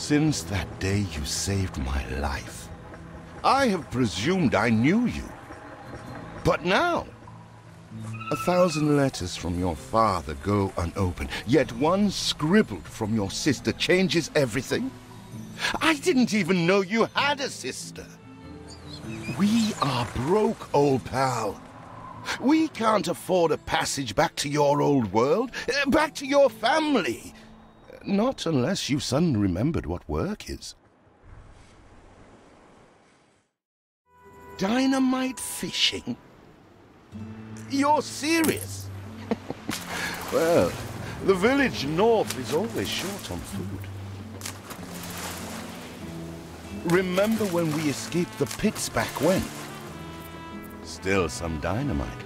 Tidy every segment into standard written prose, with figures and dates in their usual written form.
Since that day you saved my life, I have presumed I knew you. But now, 1,000 letters from your father go unopened, yet one scribbled from your sister changes everything? I didn't even know you had a sister. We are broke, old pal. We can't afford a passage back to your old world, back to your family. Not unless you suddenly remembered what work is. Dynamite fishing? You're serious? Well, the village north is always short on food. Remember when we escaped the pits back when? Still some dynamite left.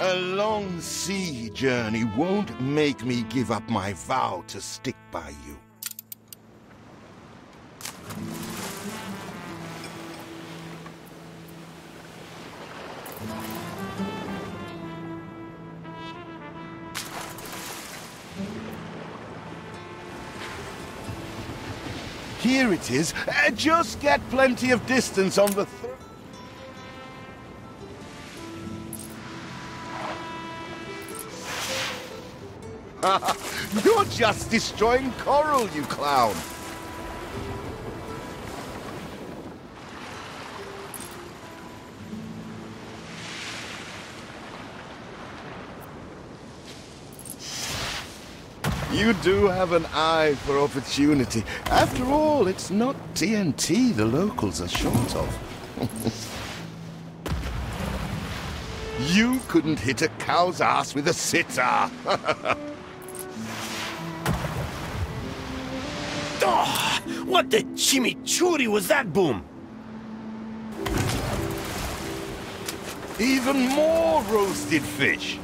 A long sea journey won't make me give up my vow to stick by you. Here it is. Just get plenty of distance on the You're just destroying coral, you clown! You do have an eye for opportunity. After all, it's not TNT the locals are short of. You couldn't hit a cow's ass with a sitar. Oh, what the chimichurri was that boom? Even more roasted fish.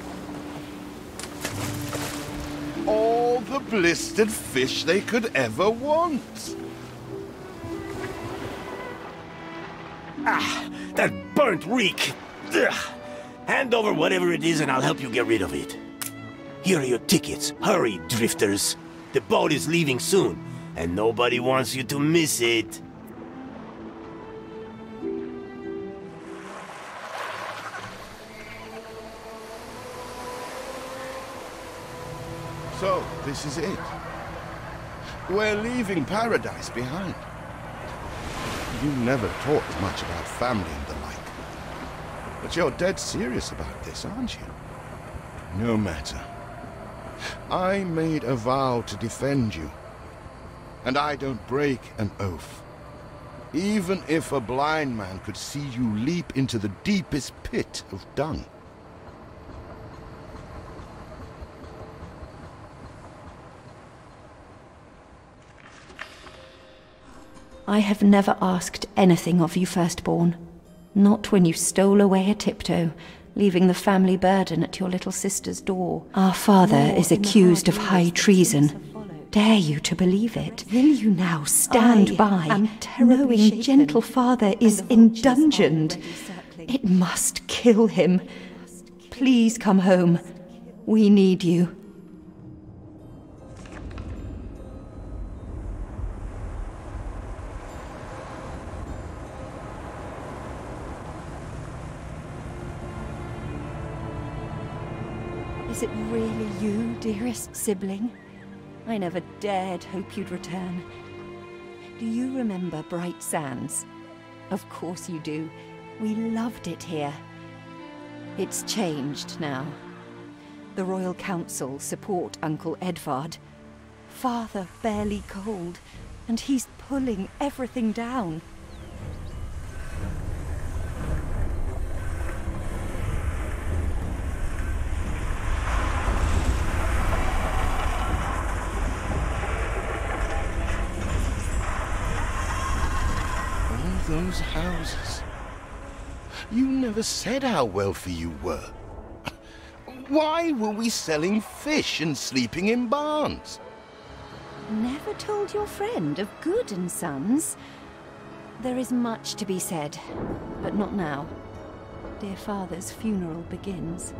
All the blistered fish they could ever want. Ah, that burnt reek. Ugh. Hand over whatever it is and I'll help you get rid of it. Here are your tickets. Hurry, drifters. The boat is leaving soon, and nobody wants you to miss it. So, this is it. We're leaving paradise behind. You never talked much about family and the like. But you're dead serious about this, aren't you? No matter. I made a vow to defend you. And I don't break an oath. Even if a blind man could see you leap into the deepest pit of dung. I have never asked anything of you, firstborn. Not when you stole away a tiptoe, leaving the family burden at your little sister's door. Our father is accused of high treason. Dare you to believe it? Will you now stand by, knowing gentle father is indungeoned? It must kill him. Please come home. We need you. Is it really you, dearest sibling? I never dared hope you'd return. Do you remember Bright Sands? Of course you do. We loved it here. It's changed now. The Royal Council support Uncle Edvard. Father barely cold, and he's pulling everything down. Those houses. You never said how wealthy you were. Why were we selling fish and sleeping in barns? Never told your friend of Good and Sons? There is much to be said, but not now. Dear father's funeral begins.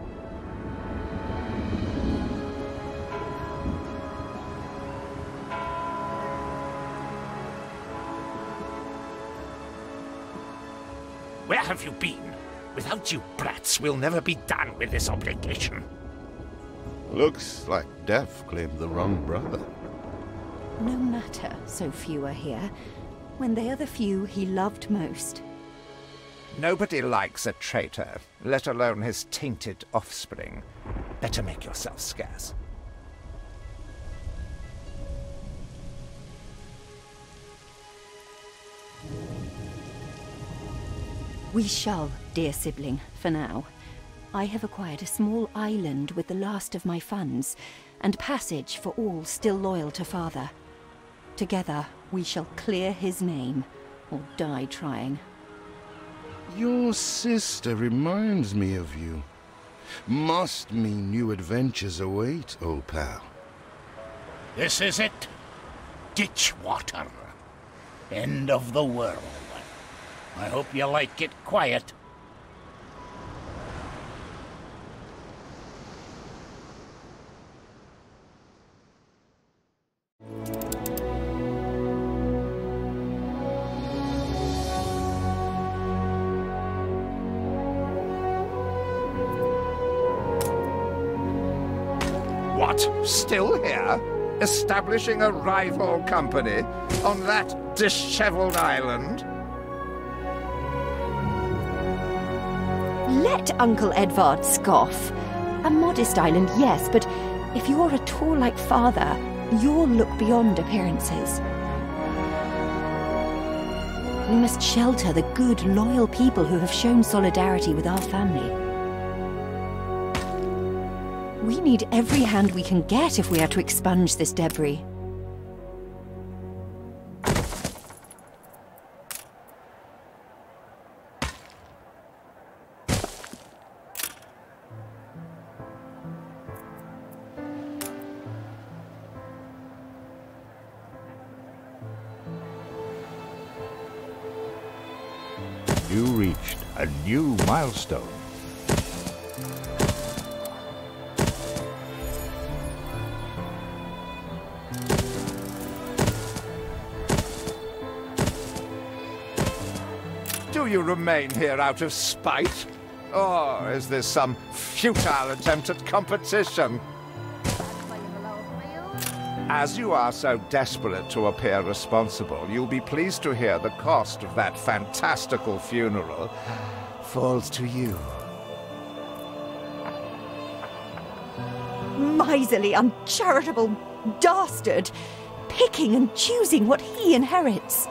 Where have you been? Without you brats, we'll never be done with this obligation. Looks like Death claimed the wrong brother. No matter, so few are here, when they are the few he loved most. Nobody likes a traitor, let alone his tainted offspring. Better make yourself scarce. We shall, dear sibling, for now. I have acquired a small island with the last of my funds, and passage for all still loyal to father. Together, we shall clear his name, or die trying. Your sister reminds me of you. Must mean new adventures await, old pal. This is it. Ditch water. End of the world. I hope you like it quiet. What? Still here? Establishing a rival company on that disheveled island? Let Uncle Edvard scoff. A modest island, yes, but if you're at all like father, you'll look beyond appearances. We must shelter the good, loyal people who have shown solidarity with our family. We need every hand we can get if we are to expunge this debris. You reached a new milestone. Do you remain here out of spite? Or is this some futile attempt at competition? As you are so desperate to appear responsible, you'll be pleased to hear the cost of that fantastical funeral falls to you. Miserly, uncharitable dastard! Picking and choosing what he inherits.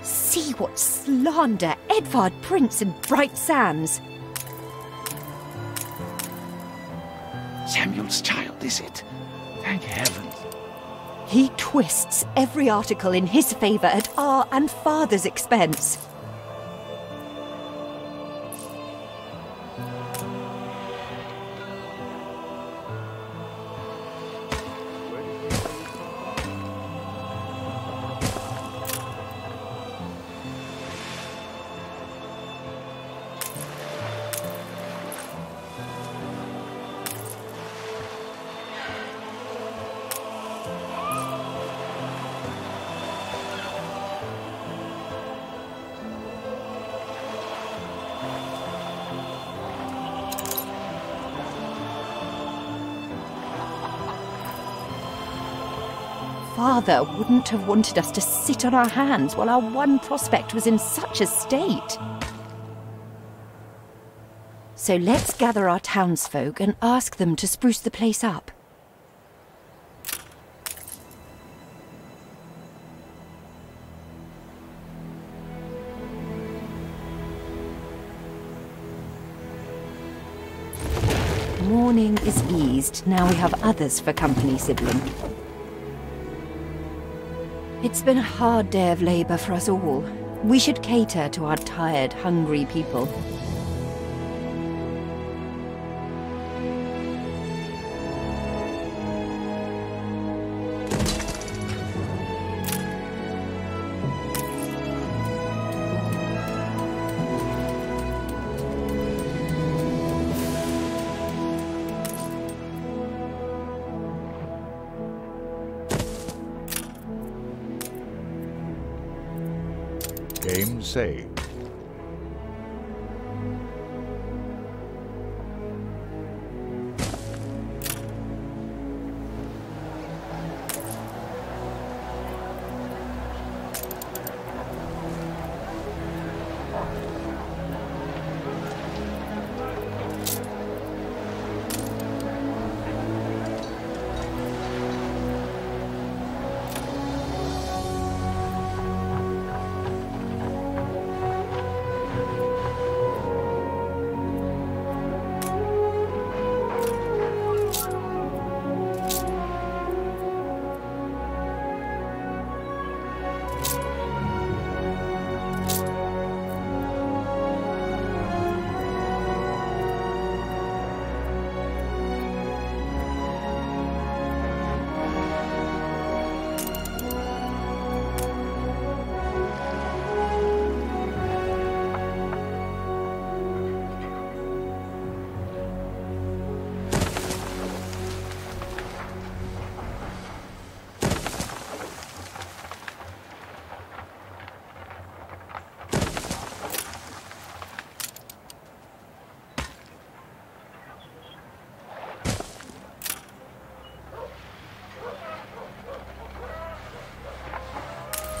See what slander Edvard prints in bright sands. Samuel's child, is it? Thank heavens. He twists every article in his favor at our and father's expense. father wouldn't have wanted us to sit on our hands while our one prospect was in such a state. So let's gather our townsfolk and ask them to spruce the place up. Mourning is eased, now we have others for company, sibling. It's been a hard day of labour for us all. We should cater to our tired, hungry people. Game saved.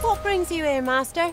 What brings you here, Master?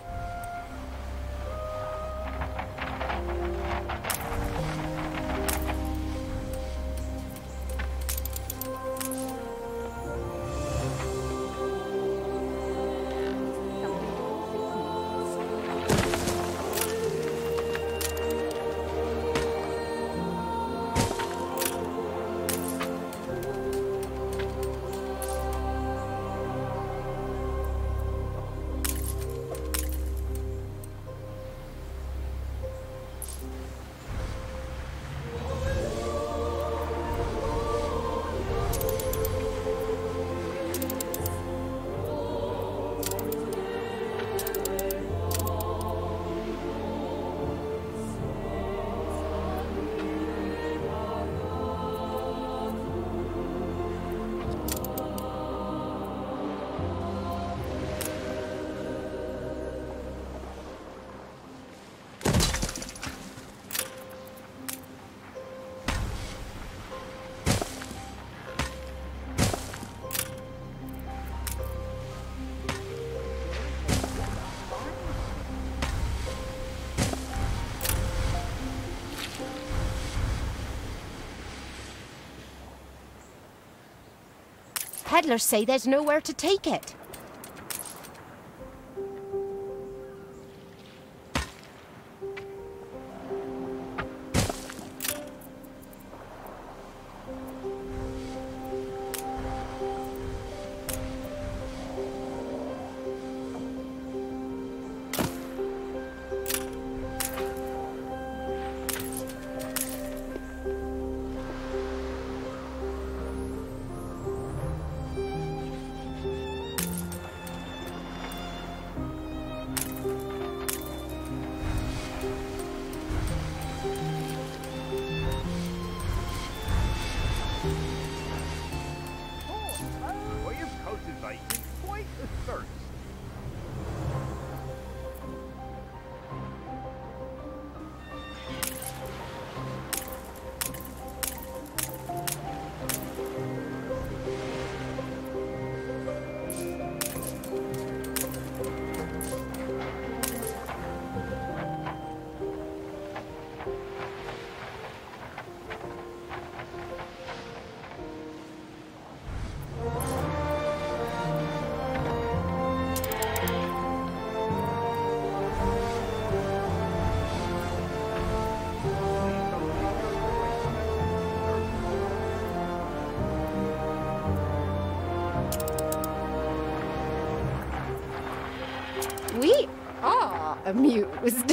Peddlers say there's nowhere to take it. amused.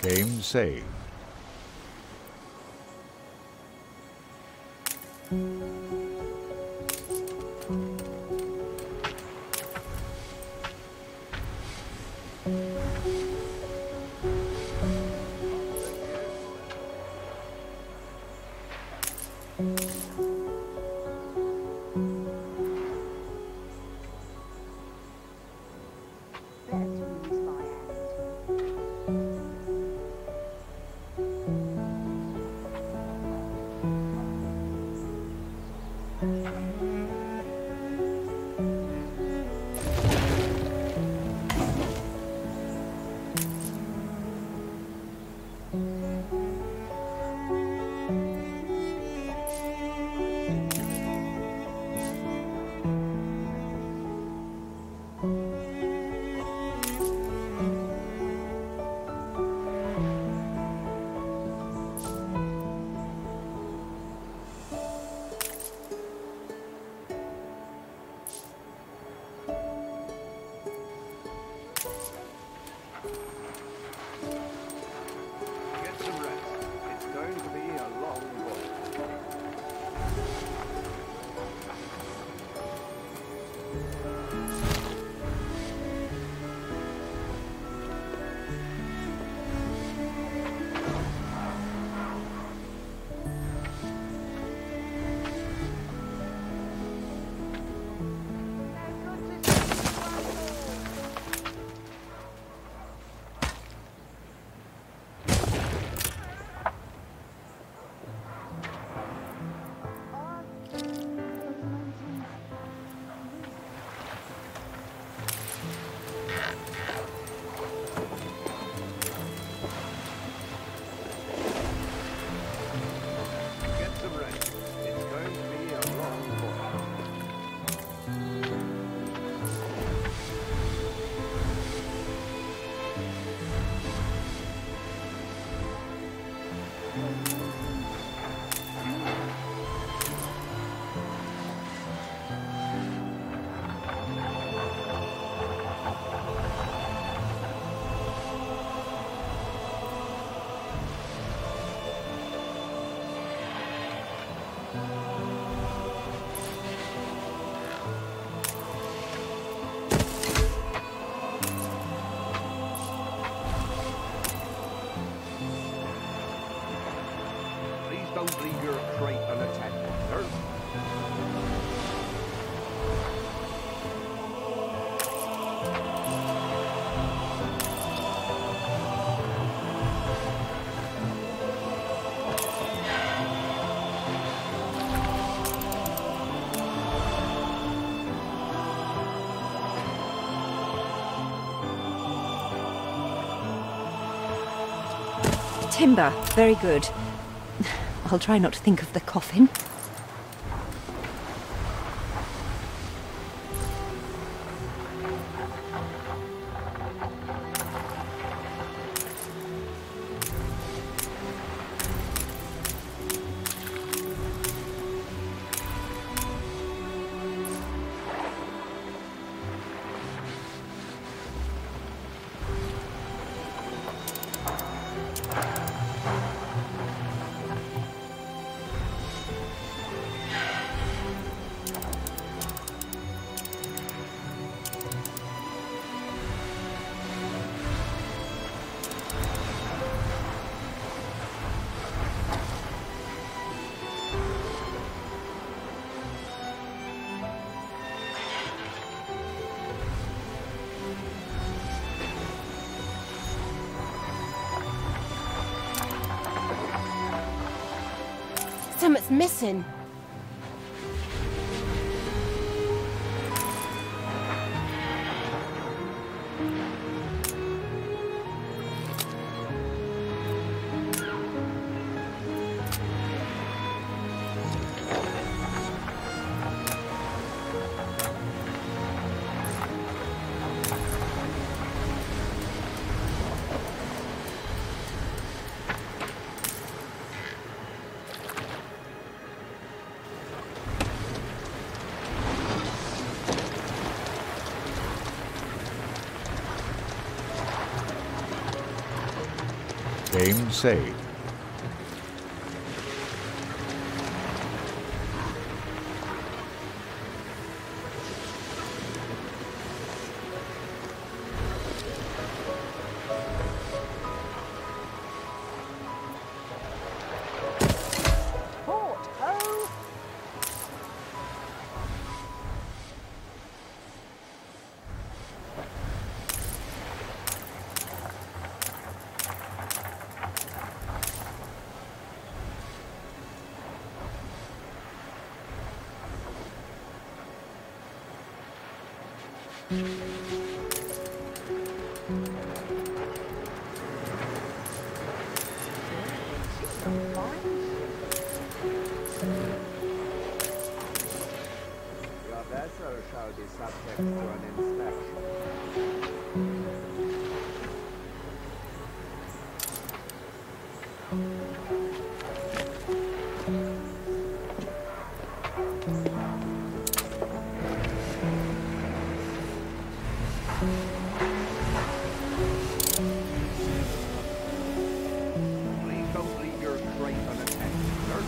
Game saved. Don't leave your crate unattended, sir. Timber, very good. I'll try not to think of the coffin. Something's missing. same say. Your vessel shall be subject to an inspection. Please don't leave your crate unattended, sir.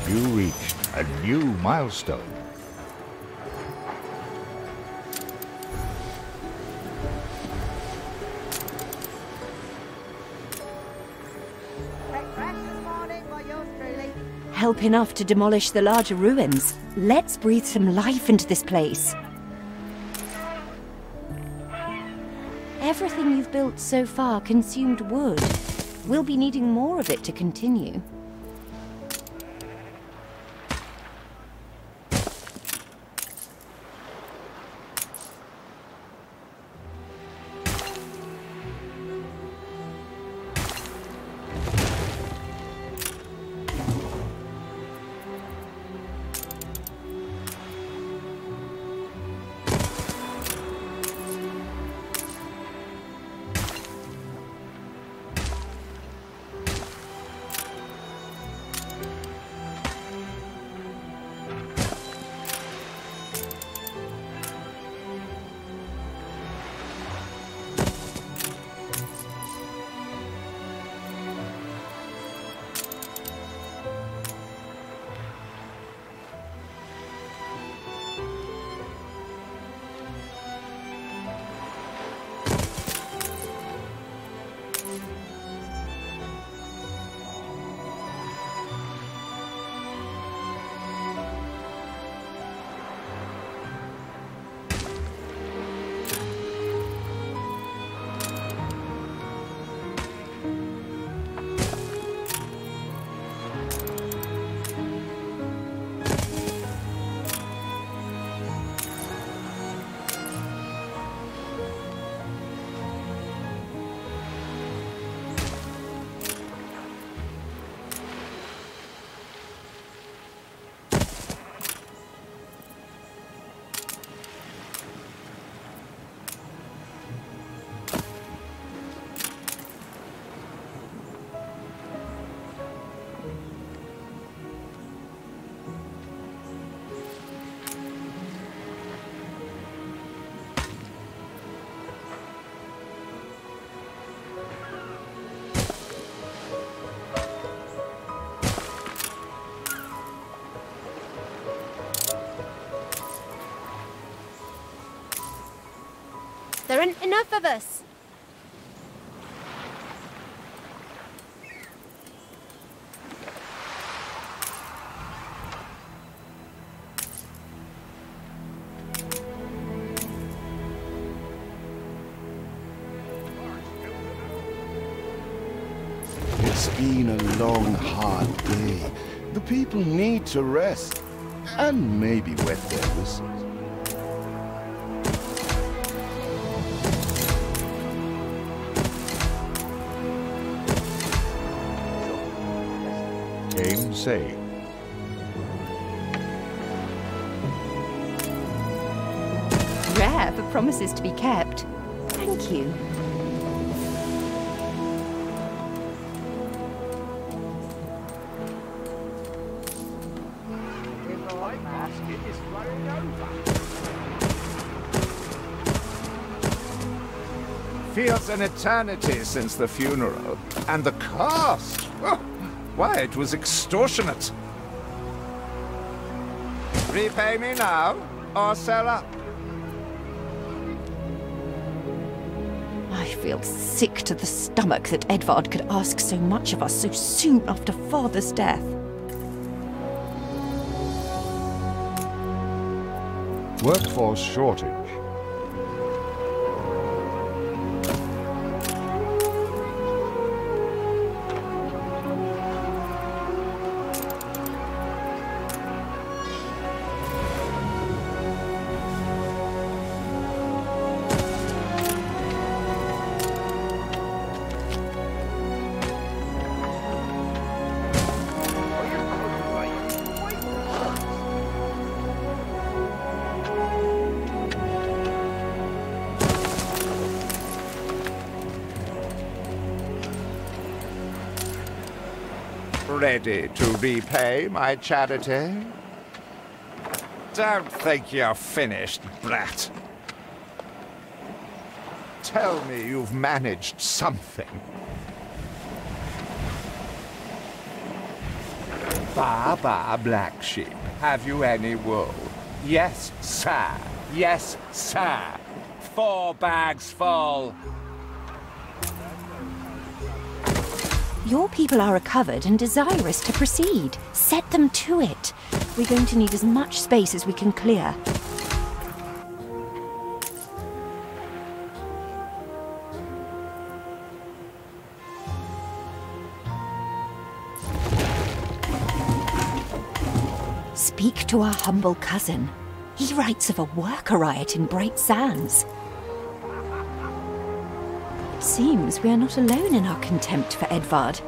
You reached a new milestone. Help enough to demolish the larger ruins. Let's breathe some life into this place. Everything you've built so far consumed wood. We'll be needing more of it to continue. There aren't enough of us. It's been a long, hard day. The people need to rest. And maybe wet their whistles. A same saying. Rare for promises to be kept. Thank you. The light basket is running over. Feels an eternity since the funeral. And the cost! Oh, why, it was extortionate. Repay me now, or sell up. I feel sick to the stomach that Edvard could ask so much of us so soon after Father's death. Workforce shortage. Ready to repay my charity? Don't think you're finished, brat. Tell me you've managed something. Ba, black sheep. Have you any wool? Yes, sir. Yes, sir. 4 bags full. Your people are recovered and desirous to proceed. Set them to it. We're going to need as much space as we can clear. Speak to our humble cousin. He writes of a worker riot in Bright Sands. Seems we are not alone in our contempt for Edvard.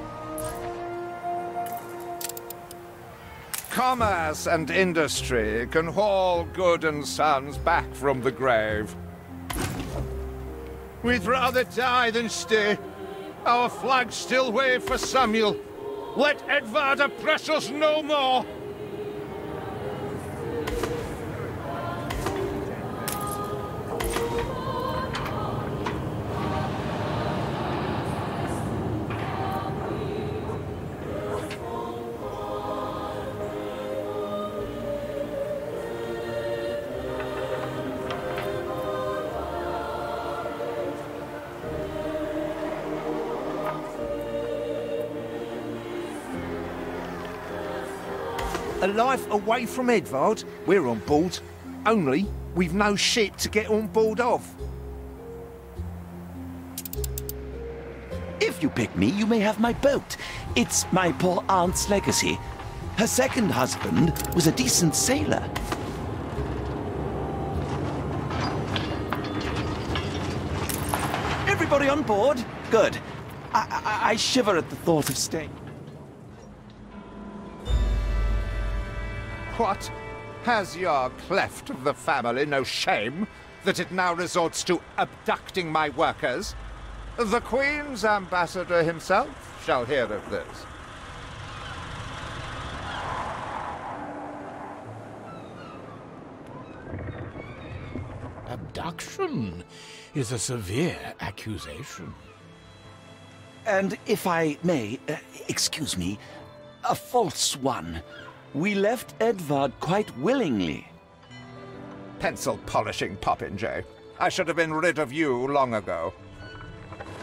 Commerce and industry can haul good and sons back from the grave. We'd rather die than stay. Our flags still wave for Samuel. Let Edvard oppress us no more. A life away from Edvard? We're on board. Only, we've no ship to get on board of. If you pick me, you may have my boat. It's my poor aunt's legacy. Her second husband was a decent sailor. Everybody on board? Good. I shiver at the thought of staying. What? Has your cleft of the family no shame that it now resorts to abducting my workers? The Queen's ambassador himself shall hear of this. Abduction is a severe accusation. And if I may, excuse me, a false one. We left Edvard quite willingly. Pencil polishing popinjay. I should have been rid of you long ago.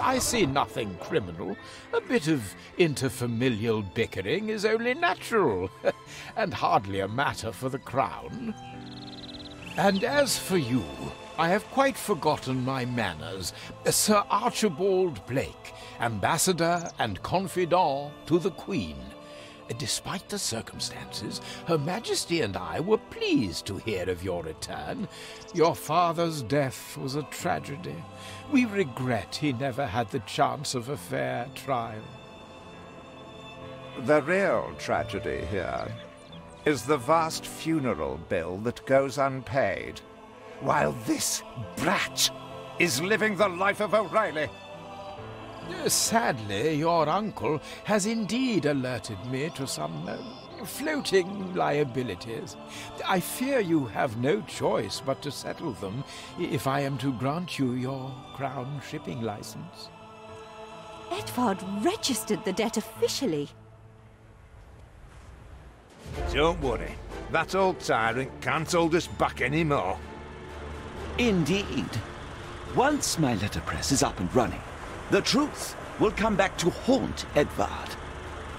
I see nothing criminal. A bit of interfamilial bickering is only natural, and hardly a matter for the crown. And as for you, I have quite forgotten my manners. Sir Archibald Blake, ambassador and confidant to the Queen. Despite the circumstances, Her Majesty and I were pleased to hear of your return. Your father's death was a tragedy. We regret he never had the chance of a fair trial. The real tragedy here is the vast funeral bill that goes unpaid, while this brat is living the life of O'Reilly. Sadly, your uncle has indeed alerted me to some floating liabilities. I fear you have no choice but to settle them if I am to grant you your crown shipping license. Edvard registered the debt officially. Don't worry. That old tyrant can't hold us back anymore. Indeed. Once my letterpress is up and running, the truth will come back to haunt Edvard.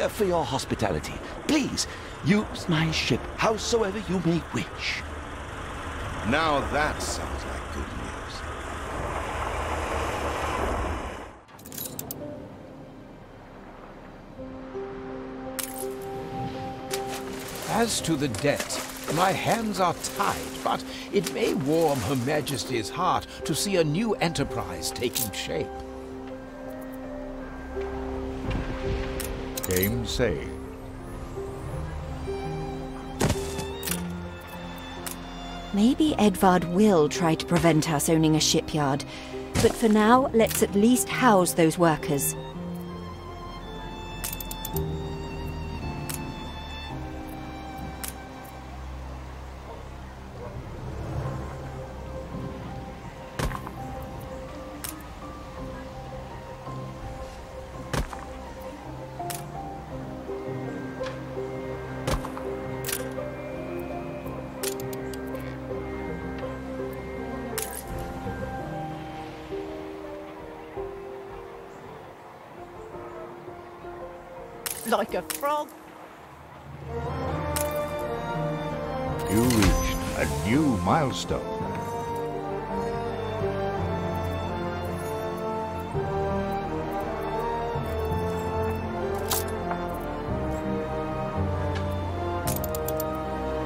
For your hospitality, please use my ship howsoever you may wish. Now that sounds like good news. As to the debt, my hands are tied, but it may warm Her Majesty's heart to see a new enterprise taking shape. Game saved. Maybe Edvard will try to prevent us owning a shipyard, but for now, let's at least house those workers. Like a frog. You reached a new milestone.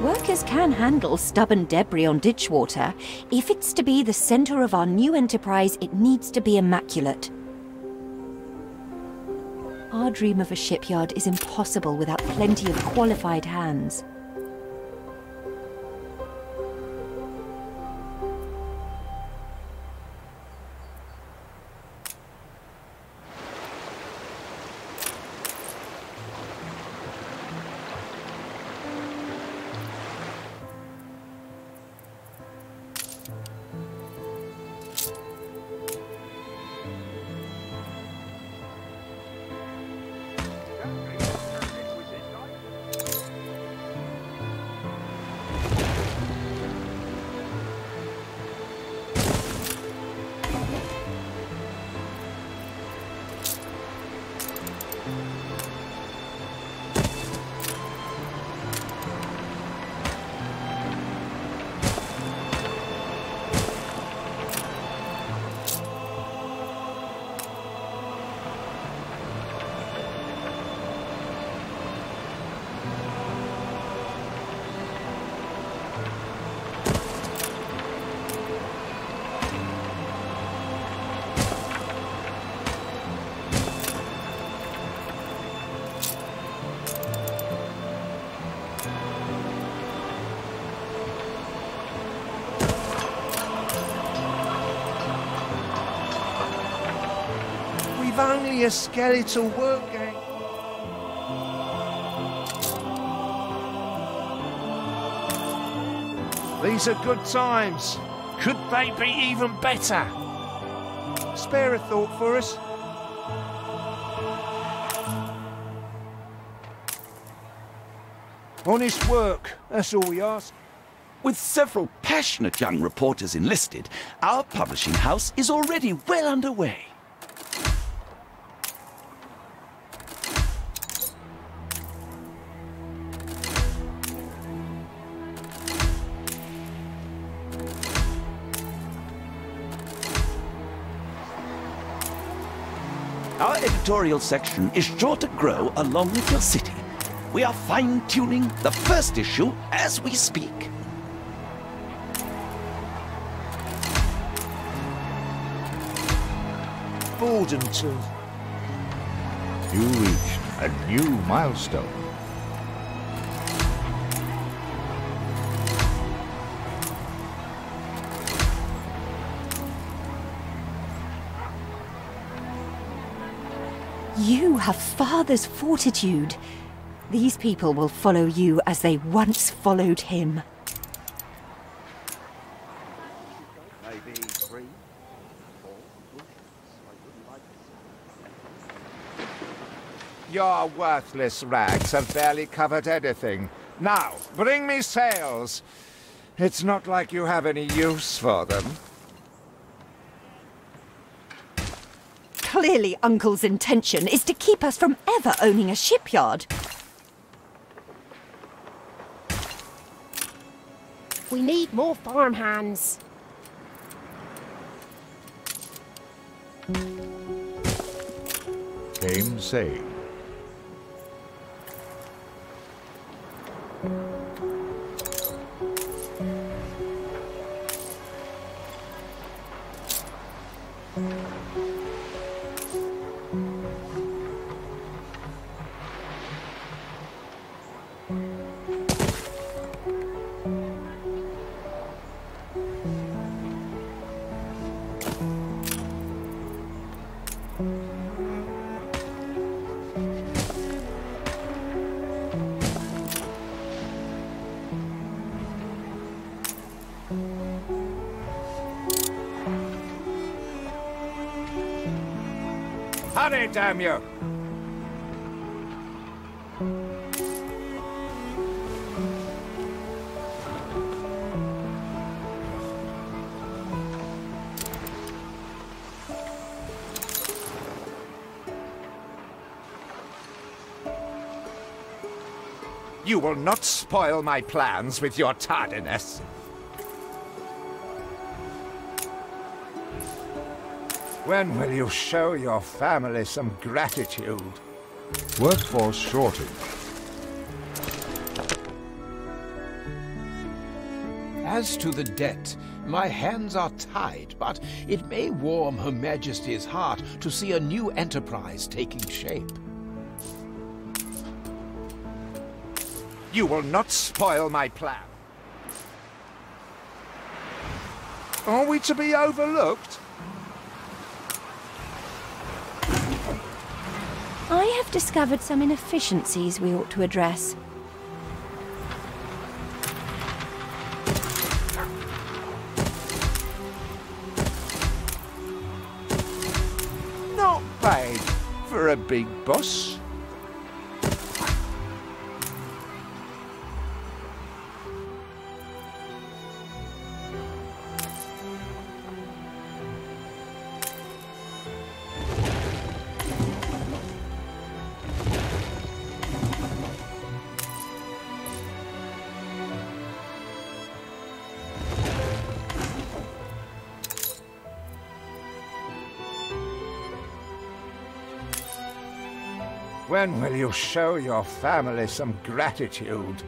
Workers can handle stubborn debris on ditch water. If it's to be the center of our new enterprise, it needs to be immaculate. Our dream of a shipyard is impossible without plenty of qualified hands. Only a skeletal work gang. These are good times. Could they be even better? Spare a thought for us. Honest work, that's all we ask. With several passionate young reporters enlisted, our publishing house is already well underway. Our editorial section is sure to grow along with your city. We are fine-tuning the first issue as we speak. Boredom too. You reached a new milestone. You have father's fortitude. These people will follow you as they once followed him. Maybe 3, 4 bushes. Your worthless rags have barely covered anything. Now, bring me sails. It's not like you have any use for them. Clearly Uncle's intention is to keep us from ever owning a shipyard. We need more farmhands. Came say. Hurry, damn you! You will not spoil my plans with your tardiness. When will you show your family some gratitude? Workforce shortage. As to the debt, my hands are tied, but it may warm Her Majesty's heart to see a new enterprise taking shape. You will not spoil my plan. Are we to be overlooked? I have discovered some inefficiencies we ought to address. Not bad for a big boss. When will you show your family some gratitude?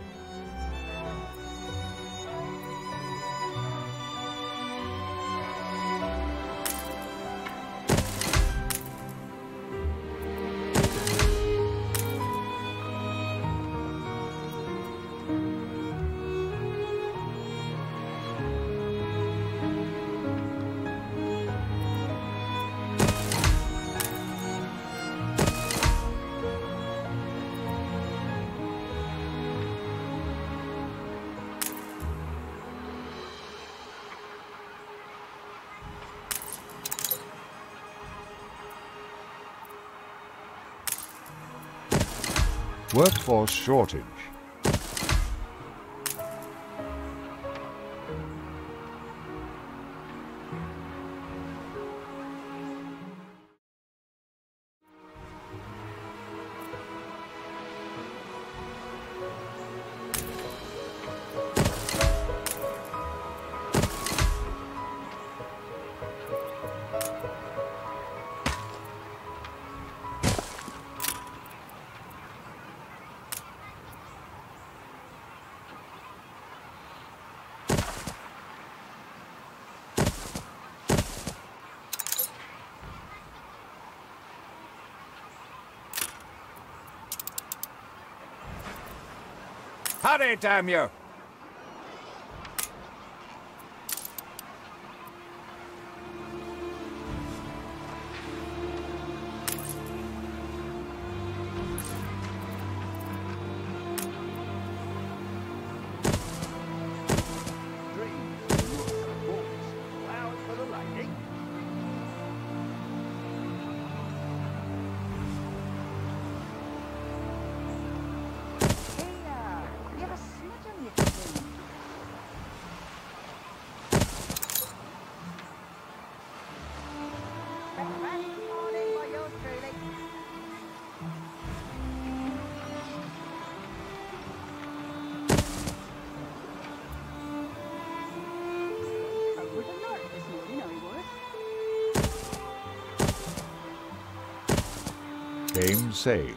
Workforce shortage. Hurry, damn you! Game saved.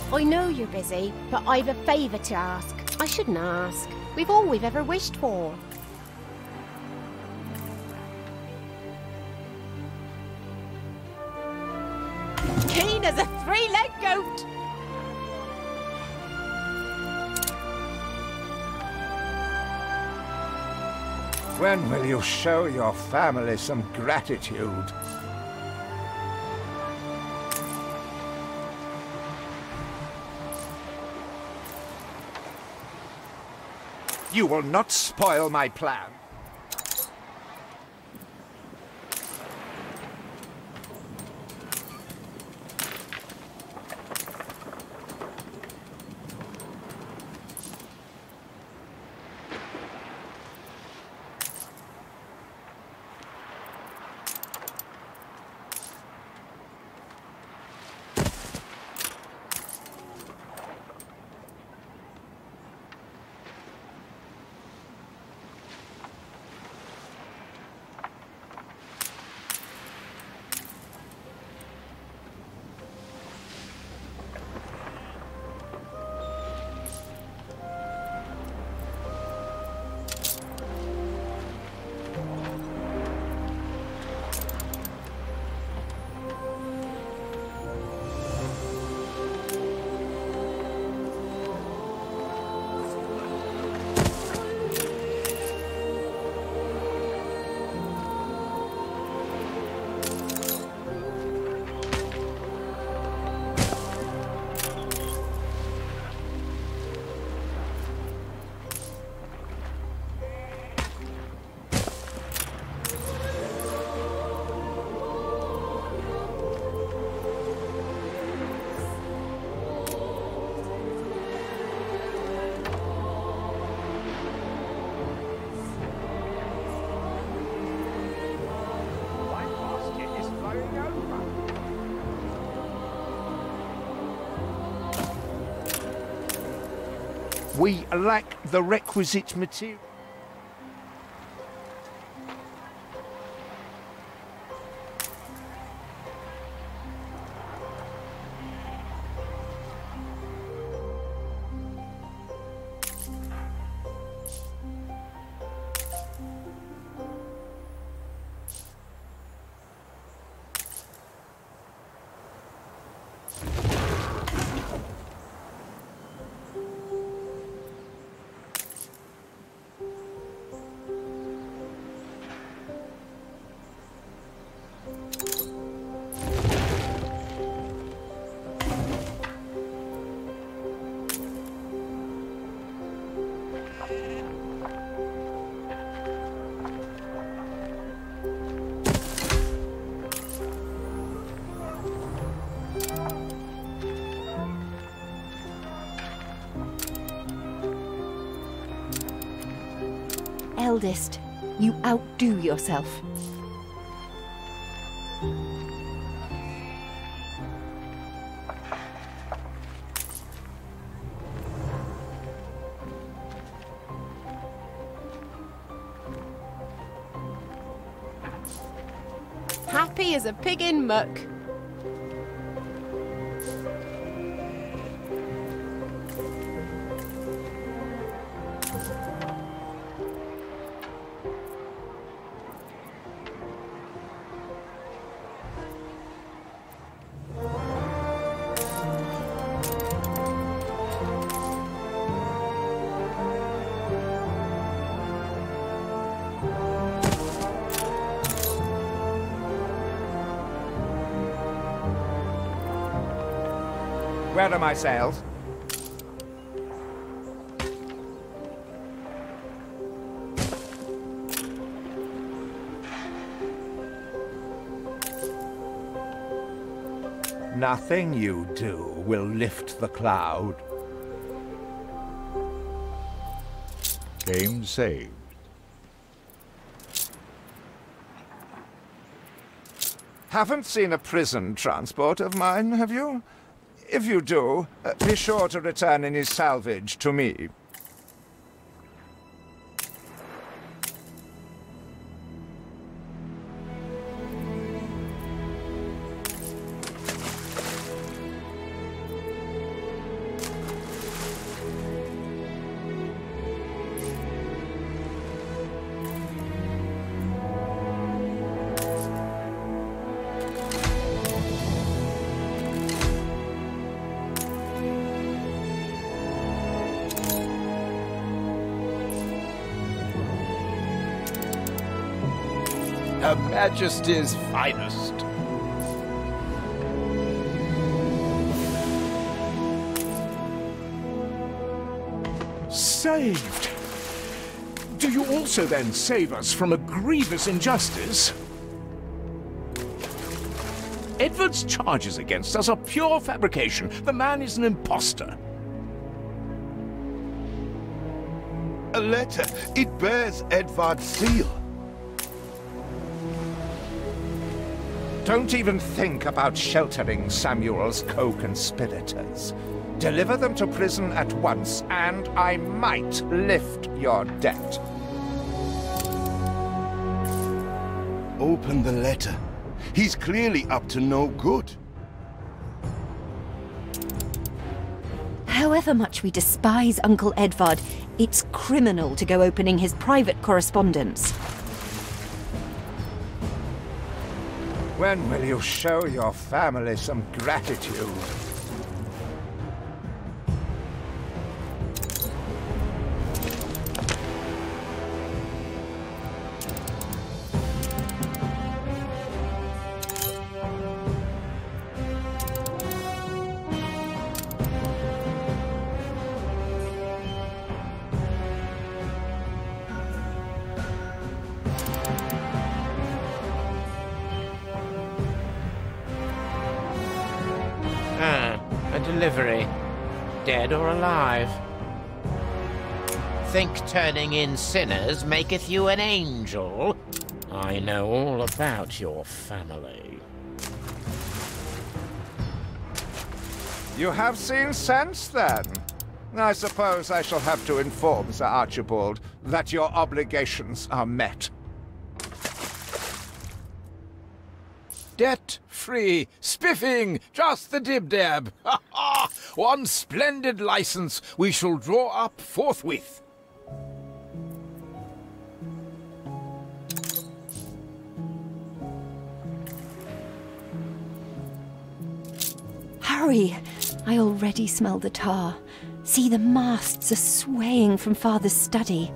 I know you're busy, but I've a favour to ask. I shouldn't ask. We've all we've ever wished for. Keen as a three-legged goat! When will you show your family some gratitude? You will not spoil my plan. We lack the requisite material. Eldest, you outdo yourself. happy as a pig in muck. Where are my sails? Nothing you do will lift the cloud. Game saved. Haven't seen a prison transport of mine, have you? If you do, be sure to return any salvage to me. Her Majesty's finest. Saved! Do you also then save us from a grievous injustice? Edward's charges against us are pure fabrication. The man is an imposter. A letter. It bears Edvard's seal. Don't even think about sheltering Samuel's co-conspirators. Deliver them to prison at once, and I might lift your debt. Open the letter. He's clearly up to no good. However much we despise Uncle Edvard, it's criminal to go opening his private correspondence. When will you show your family some gratitude? A delivery. Dead or alive. Think turning in sinners maketh you an angel? I know all about your family. You have seen sense, then? I suppose I shall have to inform Sir Archibald that your obligations are met. Debt-free, spiffing, just the dib-dab. Ha ha! One splendid license we shall draw up forthwith. Hurry! I already smell the tar. See, the masts are swaying from Father's study.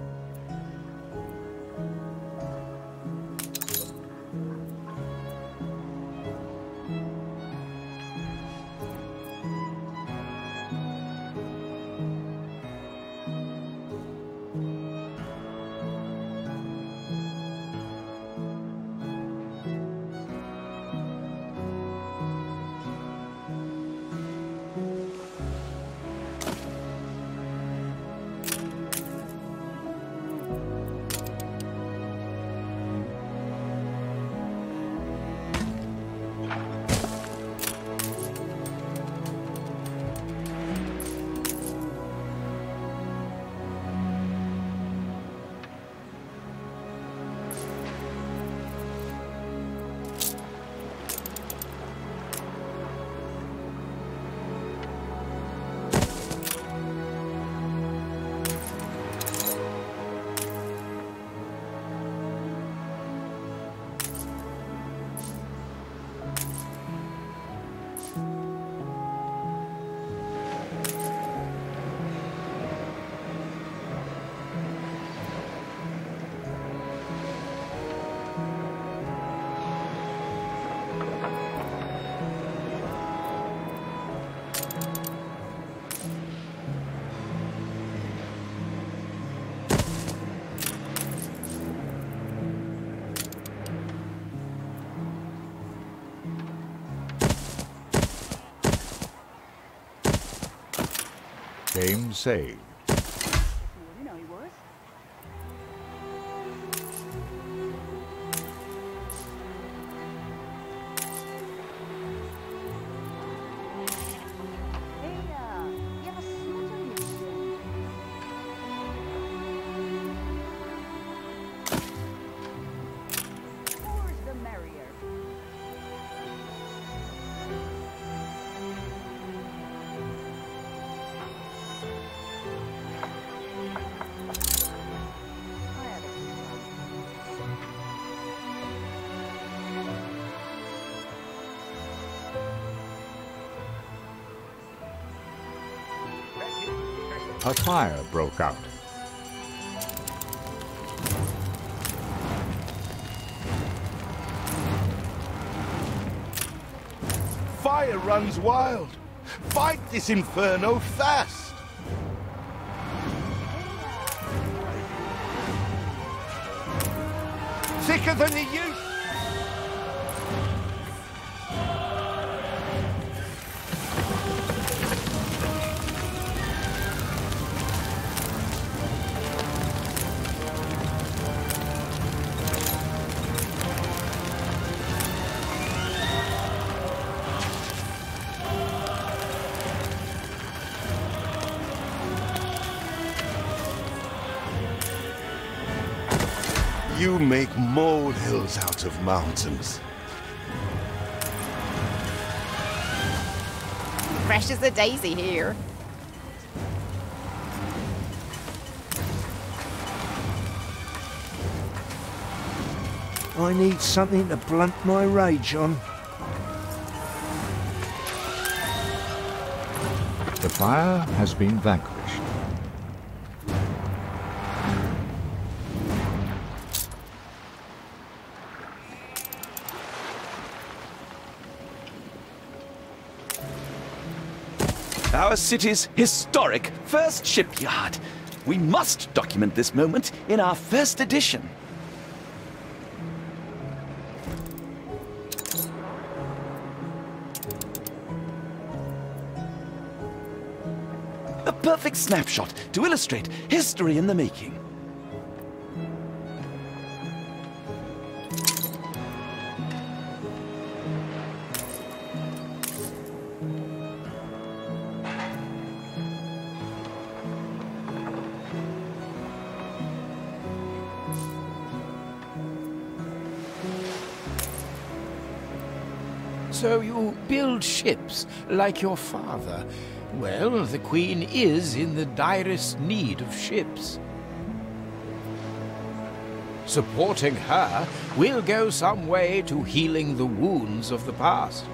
Game saved. A fire broke out. Fire runs wild. Fight this inferno fast. Thicker than the youth. You make molehills out of mountains. Fresh as a daisy here. I need something to blunt my rage on. The fire has been vanquished. Our city's historic first shipyard. We must document this moment in our first edition. A perfect snapshot to illustrate history in the making. So you build ships like your father. Well, the Queen is in the direst need of ships. Supporting her will go some way to healing the wounds of the past.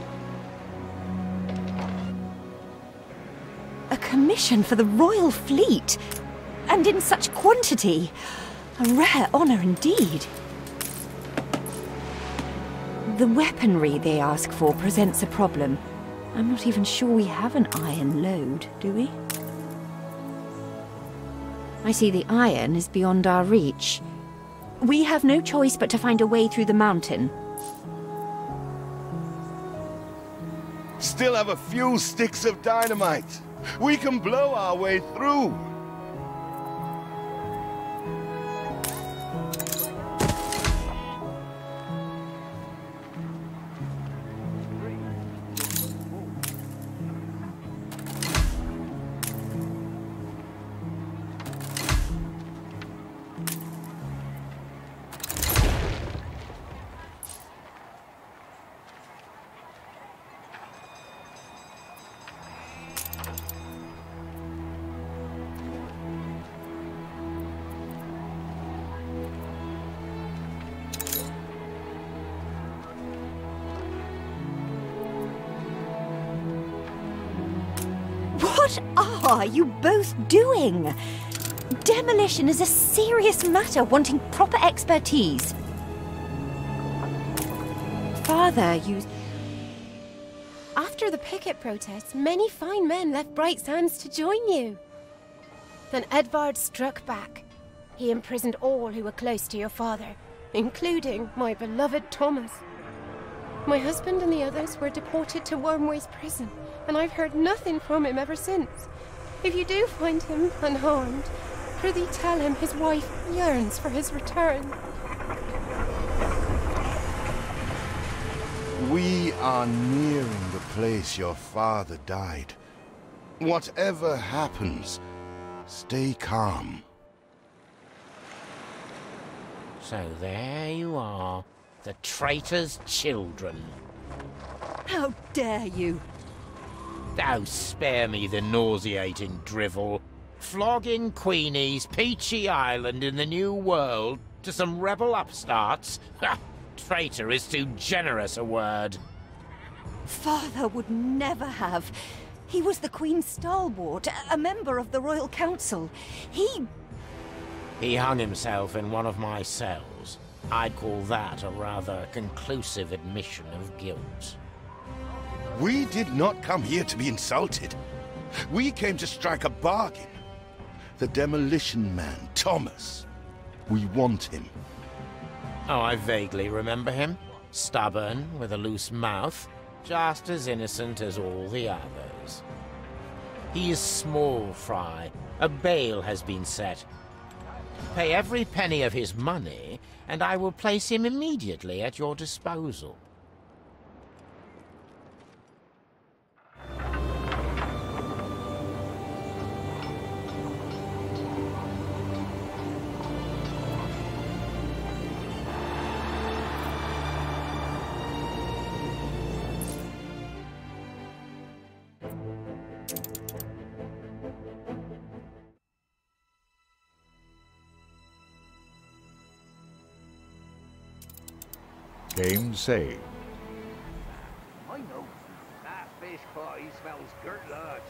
A commission for the Royal Fleet, and in such quantity. A rare honor indeed. The weaponry they ask for presents a problem. I'm not even sure we have an iron load, do we? I see the iron is beyond our reach. We have no choice but to find a way through the mountain. Still have a few sticks of dynamite. We can blow our way through. What are you both doing? Demolition is a serious matter wanting proper expertise. Father used... After the picket protests, many fine men left Bright Sands to join you. Then Edvard struck back. He imprisoned all who were close to your father, including my beloved Thomas. My husband and the others were deported to Wormway's prison, and I've heard nothing from him ever since. If you do find him unharmed, prithee tell him his wife yearns for his return. We are nearing the place your father died. Whatever happens, stay calm. So there you are, the traitor's children. How dare you? Oh, spare me the nauseating drivel. Flogging Queenie's Peachy Island in the New World to some rebel upstarts? Ha! Traitor is too generous a word. Father would never have. He was the Queen's stalwart, a member of the Royal Council. He hung himself in one of my cells. I'd call that a rather conclusive admission of guilt. We did not come here to be insulted. We came to strike a bargain. The demolition man, Thomas. We want him. Oh, I vaguely remember him. Stubborn, with a loose mouth, just as innocent as all the others. He is small fry. A bail has been set. Pay every penny of his money, and I will place him immediately at your disposal. Game saved. I know. That fish pie smells good, lads.